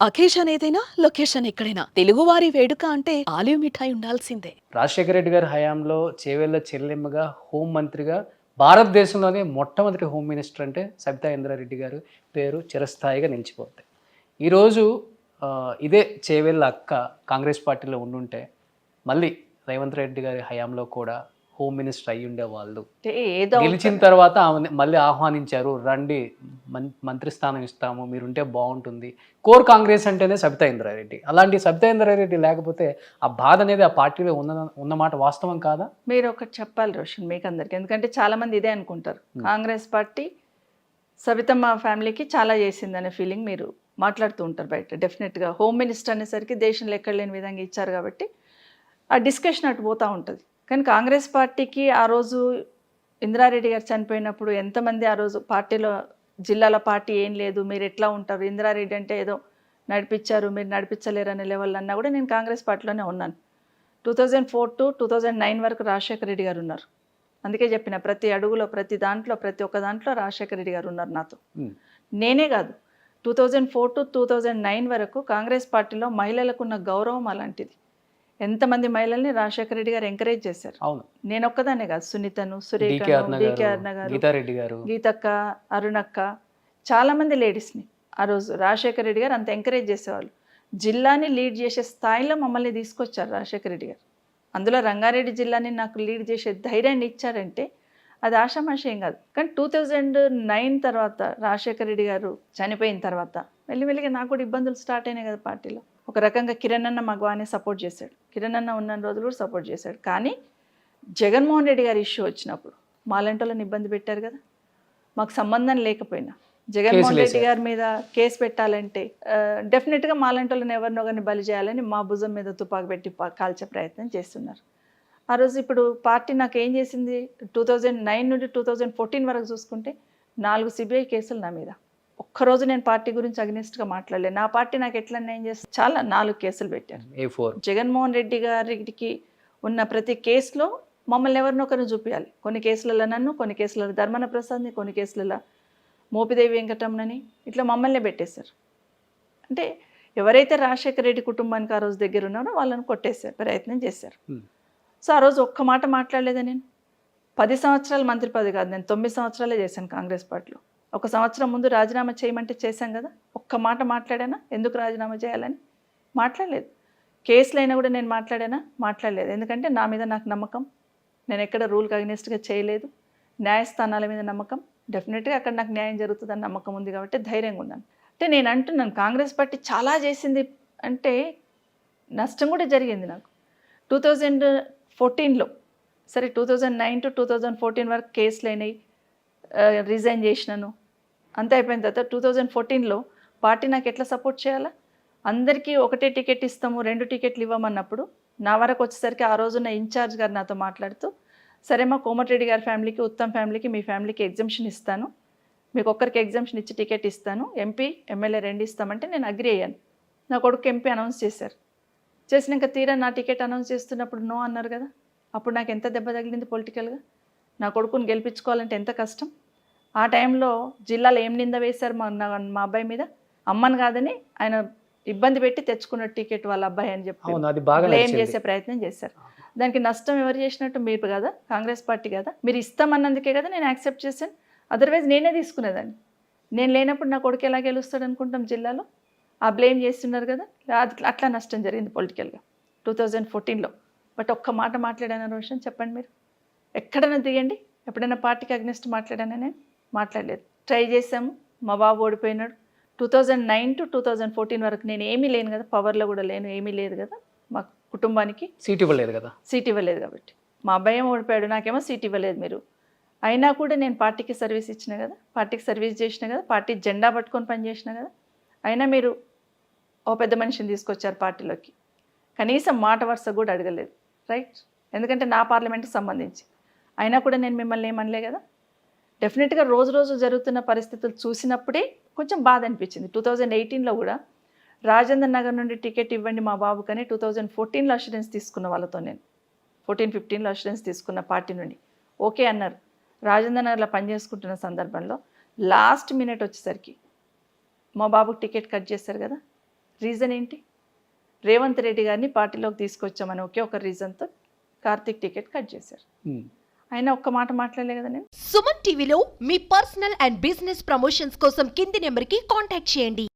Occasion ఏదైనా location ఎక్కడైనా తెలుగువారి వేడుక అంటే ఆలివ్ మిఠాయి ఉండాల్సిందే. రాజశేఖర రెడ్డి గారి హయాంలో చేవేళ్ల చెల్లెమ్మగా హోం మంత్రిగా భారతదేశంలోనే మొట్టమొదటి హోమ్ మినిస్టర్ అంటే సబితా ఇంద్రారెడ్డి గారు పేరు చిరస్థాయిగా నిలిచిపోతాయి. ఈరోజు ఇదే చేవేళ్ళ అక్క కాంగ్రెస్ పార్టీలో ఉండుంటే మళ్ళీ రేవంత్ రెడ్డి గారి హయాంలో కూడా హోమ్ మినిస్టర్ అయ్యి ఉండేవాళ్ళు. ఏదో గెలిచిన తర్వాత ఆమె మళ్ళీ ఆహ్వానించారు, రండి మంత్రి స్థానం ఇస్తాము, మీరుంటే బాగుంటుంది. కోర్ కాంగ్రెస్ అంటేనే సబితా ఇంద్రారెడ్డి. అలాంటి సబితా ఇంద్రారెడ్డి లేకపోతే ఆ బాధ అనేది ఆ పార్టీలో ఉన్నమాట వాస్తవం కాదా? మీరు ఒకటి చెప్పాలి రోషన్ మీకు అందరికి, ఎందుకంటే చాలా మంది ఇదే అనుకుంటారు, కాంగ్రెస్ పార్టీ సబితమ్మ ఫ్యామిలీకి చాలా చేసిందనే ఫీలింగ్ మీరు మాట్లాడుతూ ఉంటారు బయట. డెఫినెట్గా హోమ్ మినిస్టర్ అనేసరికి దేశంలో ఎక్కడ లేని విధంగా ఇచ్చారు కాబట్టి ఆ డిస్కషన్ అటు పోతూ ఉంటుంది. కానీ కాంగ్రెస్ పార్టీకి ఆ రోజు ఇంద్రారెడ్డి గారు చనిపోయినప్పుడు ఎంతమంది ఆ రోజు పార్టీలో జిల్లాల పార్టీ ఏం లేదు, మీరు ఎట్లా ఉంటారు, ఇంద్రారెడ్డి అంటే ఏదో నడిపించారు, మీరు నడిపించలేరు అనే లెవెల్ అన్నా కూడా నేను కాంగ్రెస్ పార్టీలోనే ఉన్నాను. 2004 to 2009 వరకు రాజశేఖర రెడ్డి గారు ఉన్నారు. అందుకే చెప్పిన ప్రతి అడుగులో ప్రతి దాంట్లో ప్రతి ఒక్క దాంట్లో రాజశేఖర రెడ్డి గారు ఉన్నారు నాతో. నేనే కాదు, 2004 to 2009 వరకు కాంగ్రెస్ పార్టీలో మహిళలకు ఉన్న గౌరవం అలాంటిది. ఎంతమంది మహిళల్ని రాజశేఖర రెడ్డి గారు ఎంకరేజ్ చేశారు. అవును, నేను ఒక్కదాన్నే కాదు, సునీతను, సురేఖను, డికే అరుణ గారు, గీతారెడ్డి గారు, గీతక్క, అరుణక్క, చాలామంది లేడీస్ని ఆ రోజు రాజశేఖర రెడ్డి గారు అంత ఎంకరేజ్ చేసేవాళ్ళు. జిల్లాని లీడ్ చేసే స్థాయిలో మమ్మల్ని తీసుకొచ్చారు రాజశేఖర రెడ్డి గారు. అందులో రంగారెడ్డి జిల్లాని నాకు లీడ్ చేసే ధైర్యాన్ని ఇచ్చారంటే అది ఆషామాషేం కాదు. కానీ 2009 తర్వాత రాజశేఖర రెడ్డి గారు చనిపోయిన తర్వాత మెల్లిమెల్లిగా నాకు కూడా ఇబ్బందులు స్టార్ట్ అయినాయి కదా పార్టీలో. ఒక రకంగా కిరణ్ అన్న మాకు బాగానే సపోర్ట్ చేశాడు, కిరణ్ అన్న ఉన్న రోజులు కూడా సపోర్ట్ చేశాడు. కానీ జగన్మోహన్ రెడ్డి గారి ఇష్యూ వచ్చినప్పుడు మాలాంటోళ్ళని ఇబ్బంది పెట్టారు కదా. మాకు సంబంధం లేకపోయినా జగన్మోహన్ రెడ్డి గారి మీద కేసు పెట్టాలంటే డెఫినెట్గా మాలాంటోళ్ళని ఎవరినో కానీ బలి చేయాలని మా భుజం మీద తుపాకు పెట్టి కాల్చే ప్రయత్నం చేస్తున్నారు. ఆ రోజు ఇప్పుడు పార్టీ నాకు ఏం చేసింది, 2009 నుండి 2014 వరకు చూసుకుంటే 4 సిబిఐ కేసులు నా మీద. ఒక్కరోజు నేను పార్టీ గురించి అగ్నిస్ట్గా మాట్లాడలేదు. నా పార్టీ నాకు ఎట్లా అన్యాయం చేస్తుంది, చాలా 4 కేసులు పెట్టారు. జగన్మోహన్ రెడ్డి గారికి ఉన్న ప్రతి కేసులో మమ్మల్ని ఎవరినొకరు చూపించాలి. కొన్ని కేసులలో నన్ను, కొన్ని కేసులలో ధర్మన ప్రసాద్ని, కొన్ని కేసులలో మోపిదేవి వెంకటరమణని, ఇట్లా మమ్మల్ని పెట్టేశారు. అంటే ఎవరైతే రాజశేఖర రెడ్డి కుటుంబానికి ఆ రోజు దగ్గర ఉన్నారో వాళ్ళని కొట్టేశారు, ప్రయత్నం చేశారు. సో ఆ రోజు ఒక్క మాట మాట్లాడలేదా నేను? 10 సంవత్సరాలు మంత్రి పదవి కాదు, నేను 9 సంవత్సరాలే చేశాను కాంగ్రెస్ పార్టీలో. 1 సంవత్సరం ముందు రాజీనామా చేయమంటే చేశాం కదా. ఒక్క మాట మాట్లాడానా ఎందుకు రాజీనామా చేయాలని? మాట్లాడలేదు. కేసులైనా కూడా నేను మాట్లాడానా? మాట్లాడలేదు. ఎందుకంటే నా మీద నాకు నమ్మకం, నేను ఎక్కడ రూల్కి అగ్నిస్ట్గా చేయలేదు. న్యాయస్థానాల మీద నమ్మకం, డెఫినెట్గా అక్కడ నాకు న్యాయం జరుగుతుందని నమ్మకం ఉంది కాబట్టి ధైర్యంగా ఉన్నాను. అంటే నేను అంటున్నాను కాంగ్రెస్ పార్టీ చాలా చేసింది అంటే నష్టం కూడా జరిగింది నాకు. 2014లో సరే, 2009 to 2014 వరకు కేసులు అయినాయి, రిజైన్ చేసినాను, అంతా అయిపోయిన తర్వాత 2014లో పార్టీ నాకు ఎట్లా సపోర్ట్ చేయాలా? అందరికీ ఒకటే టికెట్ ఇస్తాము, 2 టికెట్లు ఇవ్వమన్నప్పుడు నా వరకు వచ్చేసరికి ఆ రోజున్న ఇన్ఛార్జ్ గారు నాతో మాట్లాడుతూ, సరే మా కోమటిరెడ్డి గారి ఫ్యామిలీకి, ఉత్తమ్ ఫ్యామిలీకి, మీ ఫ్యామిలీకి ఎగ్జంప్షన్ ఇస్తాను, మీకు ఒక్కరికి ఎగ్జంప్షన్ ఇచ్చి టికెట్ ఇస్తాను, ఎంపీ ఎమ్మెల్యే 2 ఇస్తామంటే నేను అగ్రి అయ్యాను. నా కొడుకు ఎంపీ అనౌన్స్ చేశారు. చేసినాక తీరా నా టికెట్ అనౌన్స్ చేస్తున్నప్పుడు నో అన్నారు కదా. అప్పుడు నాకు ఎంత దెబ్బ తగిలింది పొలిటికల్గా. నా కొడుకుని గెలిపించుకోవాలంటే ఎంత కష్టం. ఆ టైంలో జిల్లాలో ఏం నింద వేశారు మా అబ్బాయి మీద, అమ్మని కాదని ఆయన ఇబ్బంది పెట్టి తెచ్చుకున్న టికెట్ వాళ్ళ అబ్బాయి అని చెప్పి బ్లేమ్ చేసే ప్రయత్నం చేశారు. దానికి నష్టం ఎవరు చేసినట్టు? మీరు కదా, కాంగ్రెస్ పార్టీ కదా. మీరు ఇస్తామన్నందుకే కదా నేను యాక్సెప్ట్ చేశాను, అదర్వైజ్ నేనే తీసుకునేదాన్ని. నేను లేనప్పుడు నా కొడుకు ఎలా గెలుస్తాడు అనుకుంటాం జిల్లాలో? ఆ బ్లేమ్ చేస్తున్నారు కదా, అట్లా నష్టం జరిగింది పొలిటికల్గా 2014లో. బట్ ఒక్క మాట మాట్లాడాను రోషన్, చెప్పండి మీరు ఎక్కడైనా దిగండి, ఎప్పుడైనా పార్టీకి అగ్నిస్ట్ మాట్లాడానా? నేను మాట్లాడలేదు. ట్రై చేశాము, మా బాబు ఓడిపోయినాడు. 2009 to 2014 వరకు నేను ఏమీ లేను కదా, పవర్లో కూడా లేను, ఏమీ లేదు కదా, మా కుటుంబానికి సీట్ ఇవ్వలేదు కదా, సీట్ ఇవ్వలేదు కాబట్టి. మా అబ్బాయి ఏమో ఓడిపోయాడు, నాకేమో సీట్ ఇవ్వలేదు మీరు. అయినా కూడా నేను పార్టీకి సర్వీస్ ఇచ్చిన కదా, పార్టీకి సర్వీస్ చేసిన కదా, పార్టీ జెండా పట్టుకొని పనిచేసిన కదా. అయినా మీరు ఓ పెద్ద మనిషిని తీసుకొచ్చారు పార్టీలోకి, కనీసం మాట వరుస కూడా అడగలేదు, రైట్? ఎందుకంటే నా పార్లమెంట్కి సంబంధించి. అయినా కూడా నేను మిమ్మల్ని ఏమనలే కదా. డెఫినెట్గా రోజు రోజు జరుగుతున్న పరిస్థితులు చూసినప్పుడే కొంచెం బాధ అనిపించింది. 2018లో కూడా రాజేంద్ర నగర్ నుండి టికెట్ ఇవ్వండి మా బాబు కానీ 2014లో అష్యూరెన్స్ తీసుకున్న వాళ్ళతో నేను 14-15లో అష్యూరెన్స్ తీసుకున్న పార్టీ నుండి ఓకే అన్నారు. రాజేంద్ర నగర్లో పనిచేసుకుంటున్న సందర్భంలో లాస్ట్ మినిట్ వచ్చేసరికి మా బాబుకి టికెట్ కట్ చేశారు కదా. రీజన్ ఏంటి? రేవంత్ రెడ్డి గారిని పార్టీలోకి తీసుకొచ్చామని ఒకే ఒక రీజన్తో కార్తీక్ టికెట్ కట్ చేశారు. ఆయన ఒక్క మాట మాట్లాడలే కదా. నేను సుమన్ టీవీలో మీ పర్సనల్ అండ్ బిజినెస్ ప్రమోషన్స్ కోసం కింది నెంబర్కి కాంటాక్ట్ చేయండి.